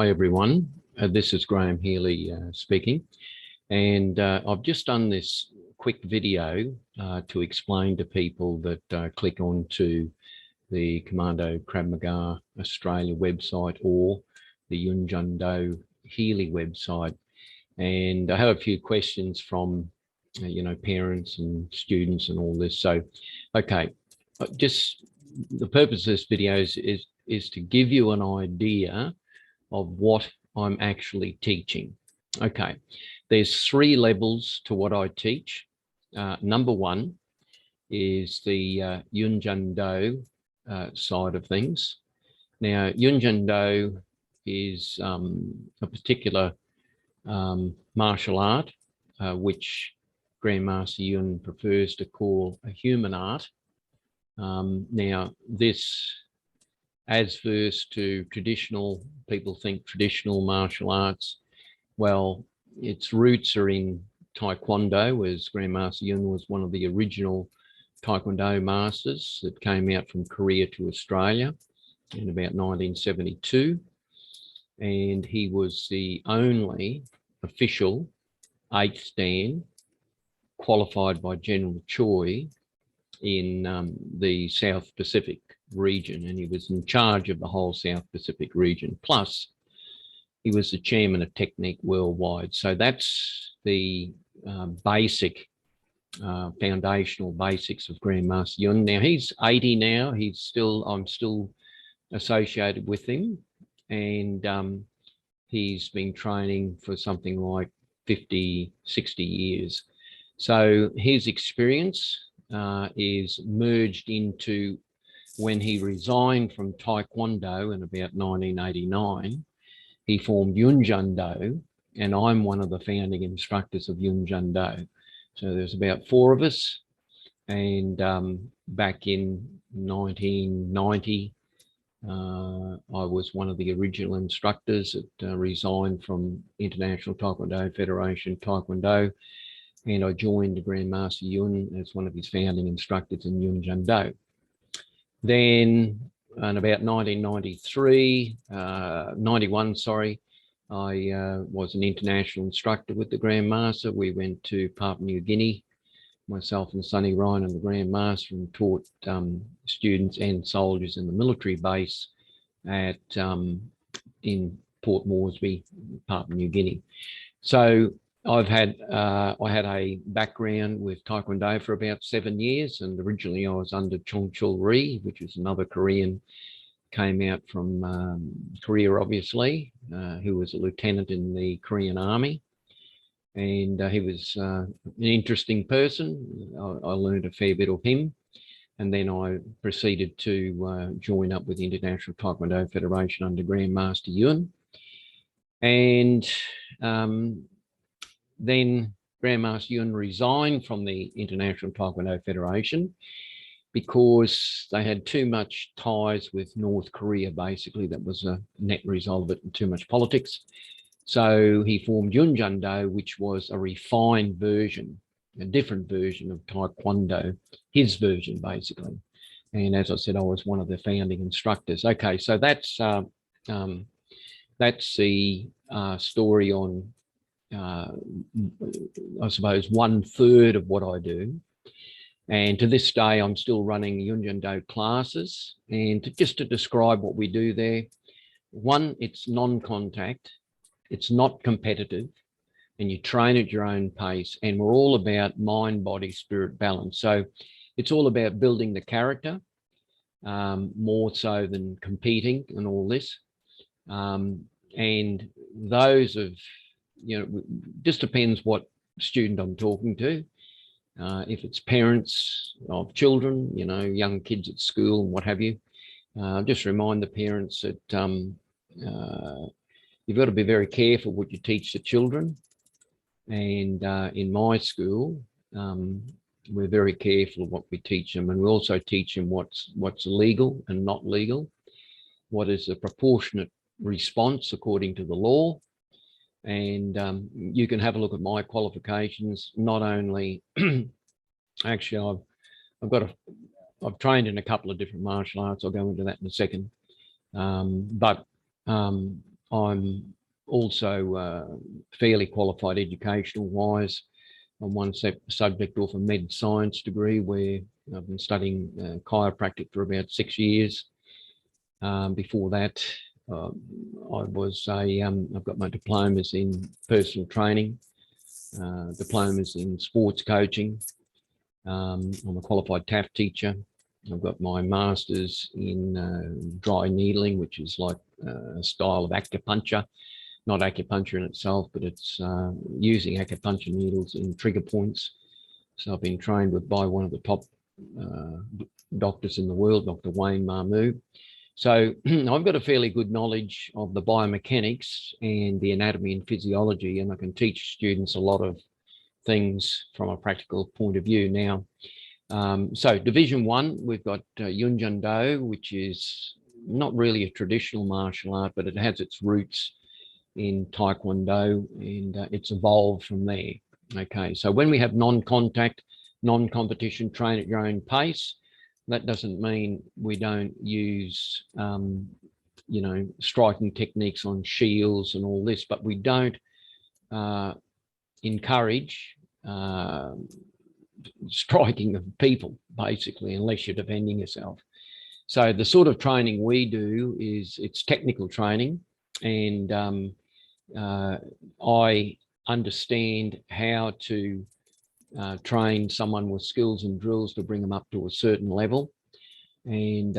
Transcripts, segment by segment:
Hi everyone, this is Healy speaking, and I've just done this quick video to explain to people that click on to the Commando Krav Maga Australia website or the Yunjundo Healy website. And I have a few questions from parents and students and all this. So okay, just the purpose of this video is to give you an idea of what I'm actually teaching. Okay, there's 3 levels to what I teach. Number 1 is the Yunjundo side of things. Now, Yunjundo is a particular martial art, which Grandmaster Yun prefers to call a human art. Now, this, as versus to traditional, people think traditional martial arts, well, its roots are in Taekwondo, as Grandmaster Jung was one of the original Taekwondo masters that came out from Korea to Australia in about 1972. And he was the only official 8th Dan qualified by General Choi in the South Pacific region, and he was in charge of the whole South Pacific region. Plus, he was the chairman of Technique worldwide. So that's the basic, foundational basics of Grandmaster Yun. Now he's 80 now. I'm still associated with him, and he's been training for something like 50, 60 years. So his experience is merged into when he resigned from Taekwondo in about 1989, he formed Yunjundo, and I'm one of the founding instructors of Yunjundo. So there's about 4 of us, and back in 1990, I was one of the original instructors that resigned from International Taekwondo Federation Taekwondo, and I joined Grandmaster Yun as one of his founding instructors in Yunjundo. Then in about 1993, 91, sorry, I was an international instructor with the Grandmaster. We went to Papua New Guinea, myself and Sonny Ryan and the Grandmaster, and taught students and soldiers in the military base at in Port Moresby, Papua New Guinea. So I had a background with Taekwondo for about 7 years, and originally I was under Chong Chul Ri, which was another Korean, came out from Korea, obviously, who was a lieutenant in the Korean Army, and he was an interesting person. I learned a fair bit of him, and then I proceeded to join up with the International Taekwondo Federation under Grandmaster Yun, and then Grandmaster Yun resigned from the International Taekwondo Federation because they had too much ties with North Korea, basically. That was a net result of it, and too much politics. So he formed Yunjundo, which was a refined version, a different version of Taekwondo, his version, basically. And as I said, I was one of the founding instructors. Okay, so that's the story on I suppose 1/3 of what I do. And to this day, I'm still running Yunjundo classes. And just to describe what we do there, 1, it's non-contact, it's not competitive, and you train at your own pace. And we're all about mind, body, spirit balance. So it's all about building the character, more so than competing and all this. And those of, just depends what student I'm talking to. If it's parents of children, young kids at school and what have you, just remind the parents that you've got to be very careful what you teach the children. And in my school, we're very careful of what we teach them, and we also teach them what's legal and not legal, what is a proportionate response according to the law. And you can have a look at my qualifications. Not only, actually, I've trained in a couple of different martial arts. I'll go into that in a second. But I'm also fairly qualified educational wise. On one subject off a med science degree where I've been studying chiropractic for about 6 years. Before that, I've got my diplomas in personal training, diplomas in sports coaching. I'm a qualified TAF teacher. I've got my master's in dry needling, which is like a style of acupuncture, not acupuncture in itself, but it's using acupuncture needles in trigger points. So I've been trained by one of the top doctors in the world, Dr. Wayne Marmu. So I've got a fairly good knowledge of the biomechanics and the anatomy and physiology, and I can teach students a lot of things from a practical point of view. Now, so Division 1, we've got Yunjundo, which is not really a traditional martial art, but it has its roots in Taekwondo, and it's evolved from there. Okay, so when we have non-contact, non-competition, train at your own pace, that doesn't mean we don't use, you know, striking techniques on shields and all this, but we don't encourage striking of people, basically, unless you're defending yourself. So the sort of training we do is it's technical training, and I understand how to train someone with skills and drills to bring them up to a certain level. And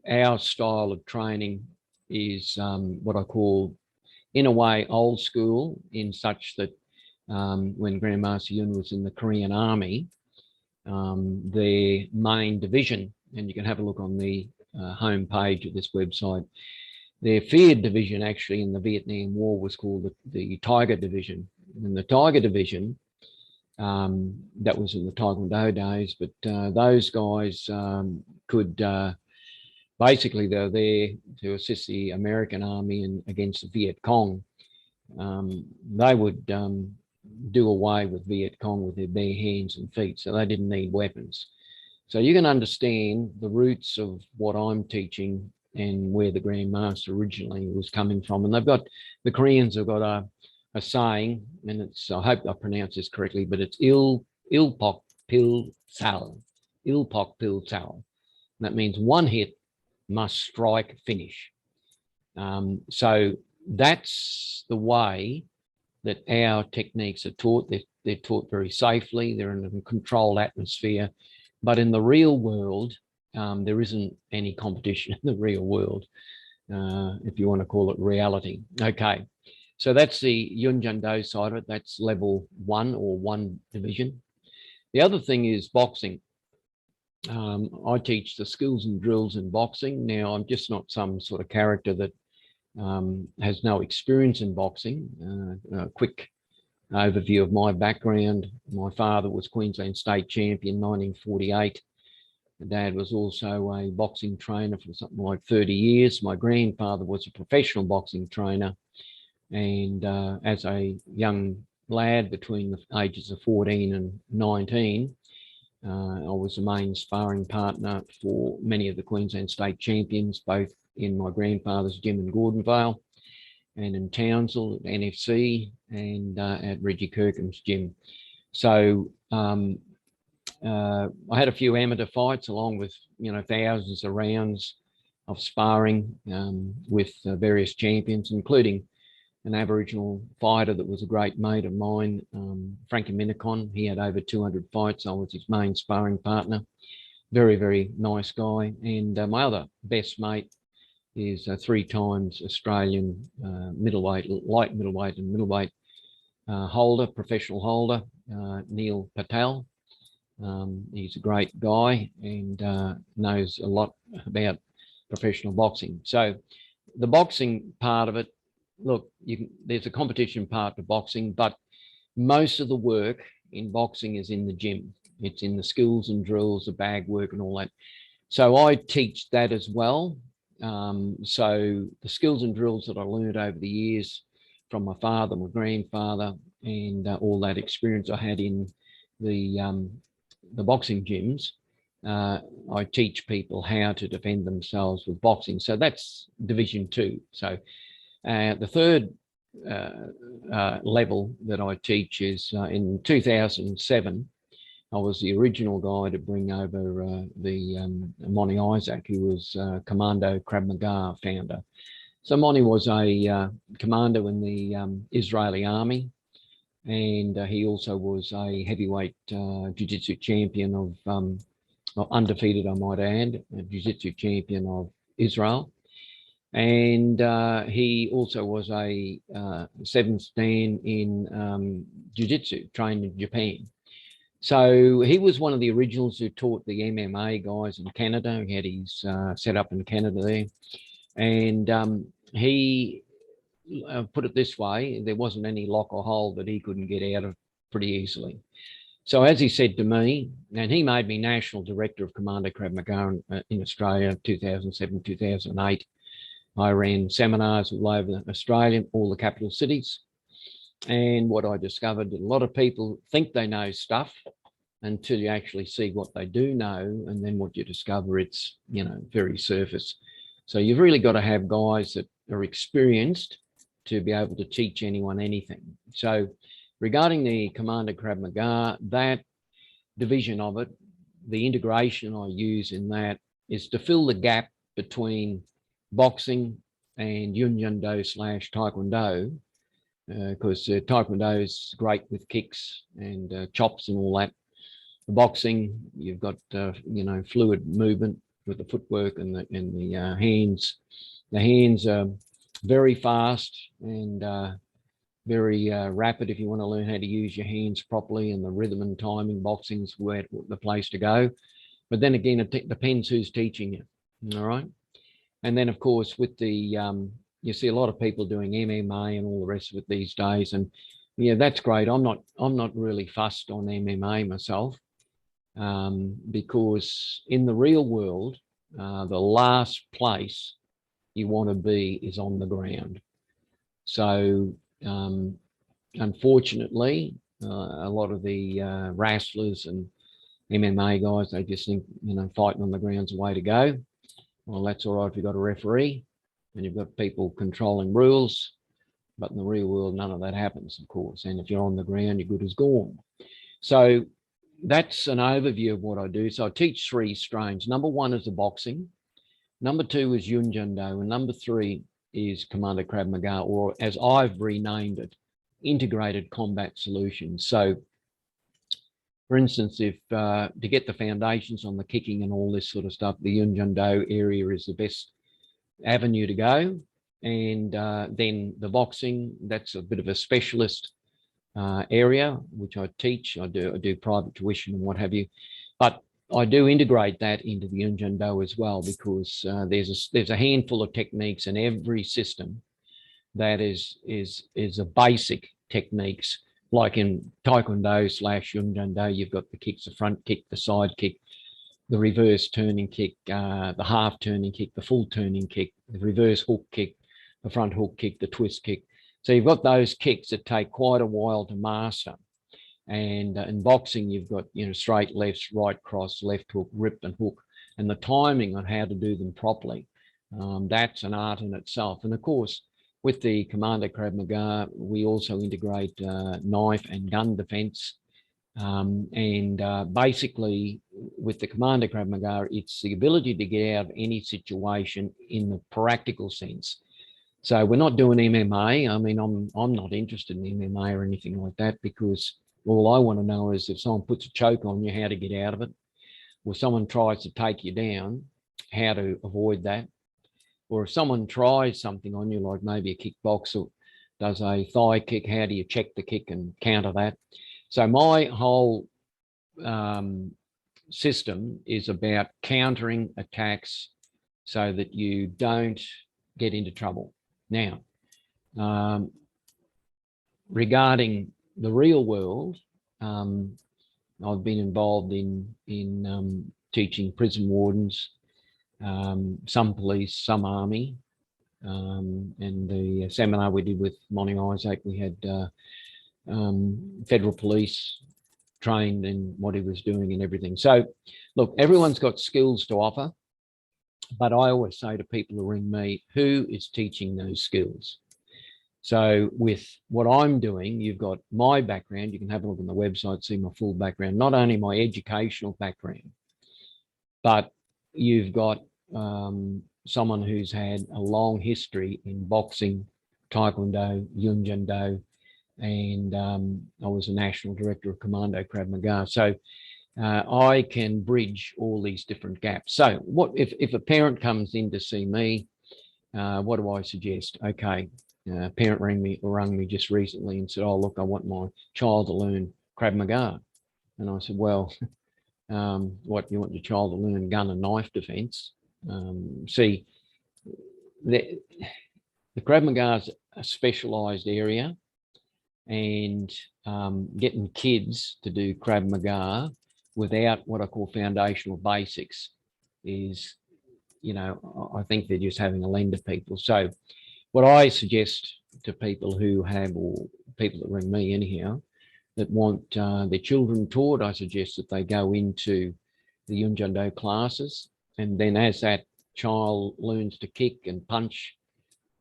our style of training is what I call, in a way, old school, in such that when Grandmaster Yun was in the Korean Army, their main division, and you can have a look on the home page of this website, their feared division actually in the Vietnam War was called the Tiger Division. And the Tiger Division, that was in the Taekwondo days, but those guys could, basically they were there to assist the American Army against the Viet Cong. They would do away with Viet Cong with their bare hands and feet, so they didn't need weapons. So you can understand the roots of what I'm teaching and where the Grandmaster originally was coming from. And they've got, the Koreans have got a saying, and it's, I hope I pronounce this correctly, but it's il pok pil sal, il pok pil sal. That means one hit must strike finish. So that's the way that our techniques are taught. They're taught very safely. They're in a controlled atmosphere. But in the real world, there isn't any competition in the real world, if you want to call it reality. Okay, so that's the Yunjundo side of it. That's level 1 or 1 division. The other thing is boxing. I teach the skills and drills in boxing. Now, I'm just not some sort of character that has no experience in boxing. A quick overview of my background. My father was Queensland State Champion 1948. My dad was also a boxing trainer for something like 30 years. My grandfather was a professional boxing trainer. And as a young lad between the ages of 14 and 19, I was the main sparring partner for many of the Queensland State Champions, both in my grandfather's gym in Gordonvale and in Townsville at NFC and at Reggie Kirkham's gym. So I had a few amateur fights along with, you know, thousands of rounds of sparring with various champions, including an Aboriginal fighter that was a great mate of mine, Frankie Minicon. He had over 200 fights. I was his main sparring partner. Very, very nice guy. And my other best mate is a 3 times Australian middleweight, light middleweight and middleweight holder, professional holder, Neil Patel. He's a great guy and knows a lot about professional boxing. So the boxing part of it, look, there's a competition part to boxing, but most of the work in boxing is in the gym. It's in the skills and drills, the bag work and all that. So I teach that as well. So the skills and drills that I learned over the years from my father, my grandfather, and all that experience I had in the boxing gyms, I teach people how to defend themselves with boxing. So that's Division 2. So The third level that I teach is in 2007. I was the original guy to bring over Monty Isaac, who was Commando Krav Maga founder. So Monty was a commando in the Israeli army, and he also was a heavyweight jiu-jitsu champion of, undefeated, I might add, a jiu-jitsu champion of Israel. And he also was a seventh dan in jiu-jitsu, trained in Japan. So he was one of the originals who taught the MMA guys in Canada. He had his set up in Canada there. And he put it this way, there wasn't any lock or hole that he couldn't get out of pretty easily. So as he said to me, and he made me national director of Commando Krav Maga in Australia, 2007, 2008. I ran seminars all over Australia, all the capital cities. And what I discovered, a lot of people think they know stuff until you actually see what they do know. And then what you discover, it's, you know, very surface. So you've really got to have guys that are experienced to be able to teach anyone anything. So regarding the Commando Krav Maga, that division of it, the integration I use in that is to fill the gap between boxing and Yunjundo / Taekwondo, because Taekwondo is great with kicks and chops and all that. The boxing, you've got you know, fluid movement with the footwork and the hands. The hands are very fast and very rapid if you want to learn how to use your hands properly, and the rhythm and timing. Boxing's where the place to go. But then again, it depends who's teaching you. All right. And then, of course, with the, you see a lot of people doing MMA and all the rest of it these days. And yeah, that's great. I'm not really fussed on MMA myself, because in the real world, the last place you want to be is on the ground. So unfortunately, a lot of the wrestlers and MMA guys, they just think, you know, fighting on the ground's the way to go. Well, that's all right if you've got a referee and you've got people controlling rules, but in the real world, none of that happens, of course. And if you're on the ground, you're good as gone. So that's an overview of what I do. So I teach 3 strains. Number 1 is the boxing. Number 2 is Yunjundo. And number 3 is Commando Krav Maga, or as I've renamed it, integrated combat solutions. So for instance, if to get the foundations on the kicking and all this sort of stuff, the Yunjundo area is the best avenue to go. And then the boxing, that's a bit of a specialist area, which I teach. I do private tuition and what have you. But I do integrate that into the Yunjundo as well, because there's a handful of techniques in every system that is a basic techniques. Like in Taekwondo / Yunjundo, you've got the kicks, the front kick, the side kick, the reverse turning kick, the half turning kick, the full turning kick, the reverse hook kick, the front hook kick, the twist kick. So you've got those kicks that take quite a while to master. And in boxing, you've got, you know, straight lefts, right cross, left hook, rip and hook, and the timing on how to do them properly. That's an art in itself. And of course, with the Commando Krav Maga, we also integrate knife and gun defense. Basically, with the Commando Krav Maga, it's the ability to get out of any situation in the practical sense. So we're not doing MMA. I mean, I'm not interested in MMA or anything like that, because all I want to know is if someone puts a choke on you, how to get out of it. Or someone tries to take you down, how to avoid that. Or if someone tries something on you, like maybe a kickboxer does a thigh kick, how do you check the kick and counter that? So my whole system is about countering attacks so that you don't get into trouble. Now, regarding the real world, I've been involved in teaching prison wardens, some police, some army, and the seminar we did with Monty Isaac, we had federal police trained in what he was doing and everything. So look, everyone's got skills to offer, but I always say to people who ring me, who is teaching those skills? So with what I'm doing, you've got my background. You can have a look on the website, see my full background, not only my educational background, but you've got someone who's had a long history in boxing, Taekwondo, Yunjundo, and I was a national director of Commando, Krav Maga. So I can bridge all these different gaps. So what if a parent comes in to see me, what do I suggest? Okay, a parent rang me just recently and said, oh, look, I want my child to learn Krav Maga. And I said, well, what, you want your child to learn gun and knife defense? See, the Krav Maga is a specialized area, and getting kids to do Krav Maga without what I call foundational basics is, you know, I think they're just having a lend to people. So what I suggest to people who have, or people that ring me anyhow, that want their children taught, I suggest that they go into the Yunjundo classes, and then as that child learns to kick and punch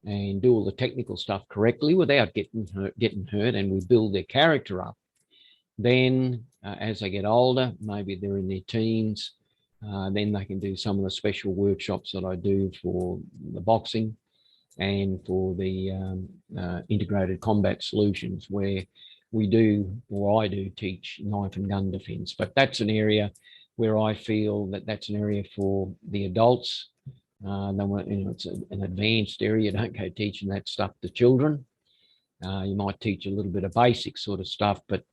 and do all the technical stuff correctly without getting hurt, and we build their character up, then as they get older, maybe they're in their teens, then they can do some of the special workshops that I do for the boxing and for the integrated combat solutions, where we do, or I do, teach knife and gun defense. But that's an area where I feel that that's an area for the adults. It's an advanced area. You don't go teaching that stuff to children. You might teach a little bit of basic sort of stuff, but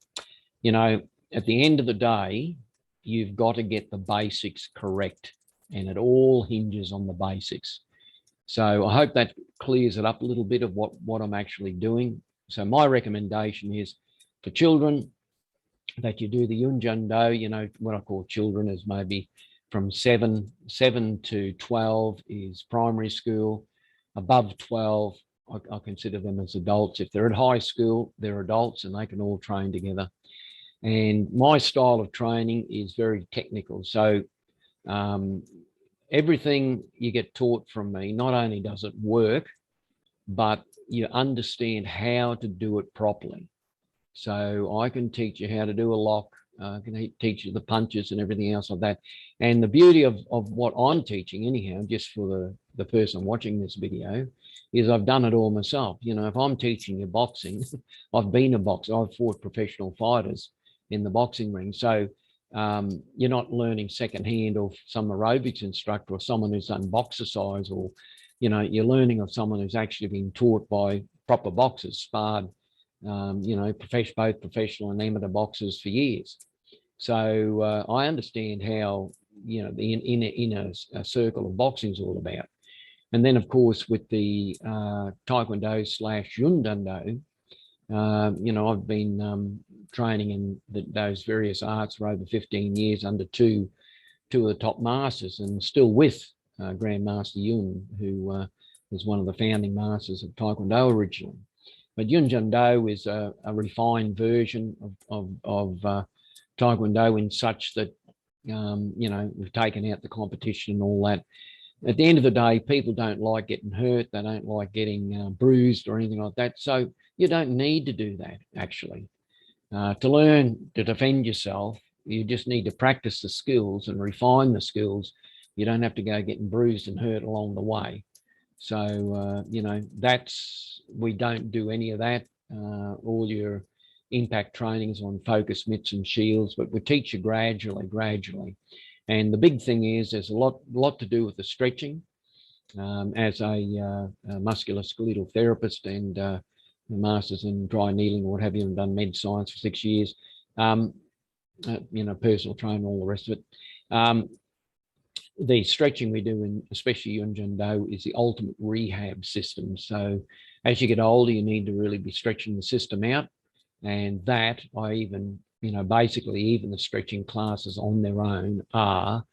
you know, at the end of the day, you've got to get the basics correct, and it all hinges on the basics. So I hope that clears it up a little bit of what I'm actually doing. So my recommendation is for children that you do the Yunjundo. You know, what I call children is maybe from 7 to 12 is primary school. Above 12, I consider them as adults. If they're at high school, they're adults and they can all train together. And my style of training is very technical. So everything you get taught from me, not only does it work, but you understand how to do it properly. So I can teach you how to do a lock. I can teach you the punches and everything else like that. And the beauty of what I'm teaching anyhow, just for the person watching this video, is I've done it all myself. You know, if I'm teaching you boxing, I've been a boxer. I've fought professional fighters in the boxing ring. So you're not learning secondhand of some aerobics instructor or someone who's done boxercise, or, you know, you're learning of someone who's actually been taught by proper boxers, sparred, you know, both professional and amateur boxers for years. So I understand how, you know, the in a circle of boxing is all about. And then, of course, with the Taekwondo / Yunjundo, you know, I've been training in those various arts for over 15 years under two of the top masters, and still with Grandmaster Jung, who was one of the founding masters of Taekwondo originally. But Yunjundo is a refined version of Taekwondo, in such that, you know, we've taken out the competition and all that. At the end of the day, people don't like getting hurt. They don't like getting bruised or anything like that. So you don't need to do that, actually. To learn to defend yourself, you just need to practice the skills and refine the skills. You don't have to go getting bruised and hurt along the way. So, you know, we don't do any of that. All your impact trainings on focus mitts and shields, but we teach you gradually. And the big thing is there's a lot to do with the stretching. As a musculoskeletal therapist and masters in dry needling or what have you, and done med science for 6 years, you know, personal trainer, all the rest of it. The stretching we do, in especially Yunjundo, is the ultimate rehab system. So as you get older, you need to really be stretching the system out. And that I even, you know, basically even the stretching classes on their own are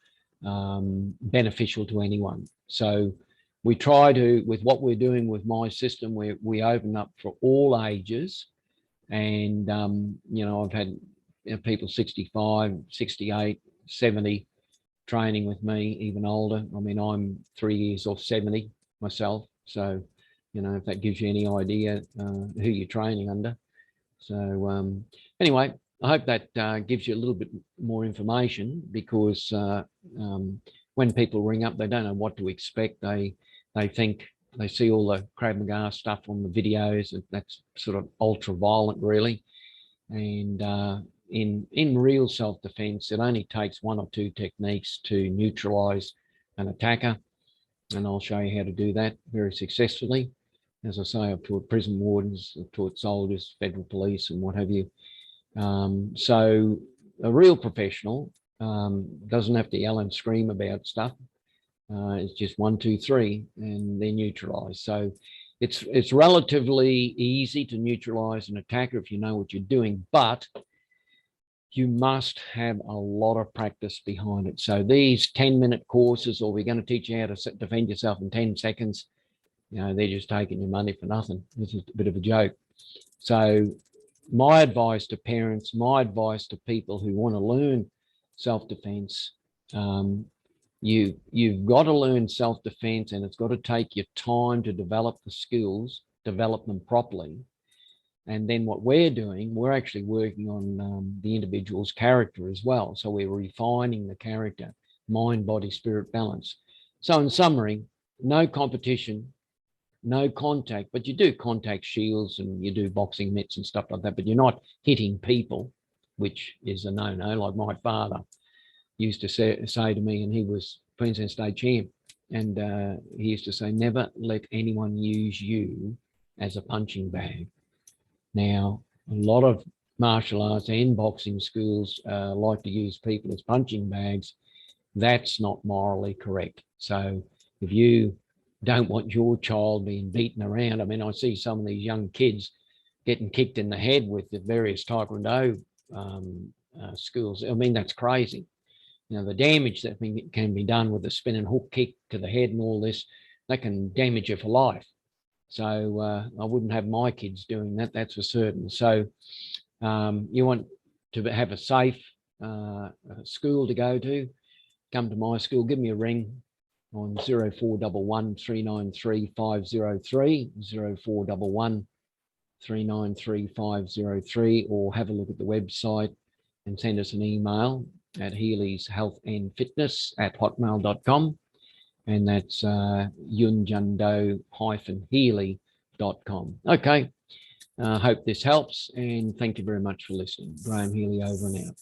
beneficial to anyone. So we try to, with what we're doing with my system, we open up for all ages. And, you know, I've had, you know, people 65, 68, 70 training with me, even older. I mean, I'm 3 years off 70 myself. So you know, if that gives you any idea who you're training under. So anyway, I hope that gives you a little bit more information, because when people ring up, they don't know what to expect. They think they see all the Krav Maga stuff on the videos. That's sort of ultra violent, really. And in real self-defense, it only takes one or two techniques to neutralize an attacker. And I'll show you how to do that very successfully. As I say, I've taught prison wardens, I've taught soldiers, federal police, and what have you. So a real professional doesn't have to yell and scream about stuff. It's just 1, 2, 3, and they're neutralized. So it's relatively easy to neutralize an attacker if you know what you're doing, but you must have a lot of practice behind it. So these 10-minute courses, or we're going to teach you how to defend yourself in 10 seconds, you know, they're just taking your money for nothing. This is a bit of a joke. So my advice to parents, my advice to people who want to learn self-defense, you've got to learn self-defense, and it's got to take your time to develop the skills, develop them properly. And then what we're doing, we're actually working on the individual's character as well. So we're refining the character, mind, body, spirit balance. So in summary, no competition, no contact, but you do contact shields and you do boxing mitts and stuff like that, but you're not hitting people, which is a no-no. Like my father used to say to me, and he was Queensland State champ, and he used to say, never let anyone use you as a punching bag. Now, a lot of martial arts and boxing schools like to use people as punching bags. That's not morally correct. So if you don't want your child being beaten around, I mean, I see some of these young kids getting kicked in the head with the various Taekwondo schools. I mean, that's crazy. You know, the damage that can be done with a spinning hook kick to the head and all this, that can damage you for life. So I wouldn't have my kids doing that, that's for certain. So you want to have a safe school to go to, come to my school, give me a ring on 0411 393 503, 0411 393 503, or have a look at the website and send us an email at Healy's Health and Fitness at hotmail.com. And that's Yunjundo-Healy.com. Okay, hope this helps, and thank you very much for listening. Graham Healy over and out.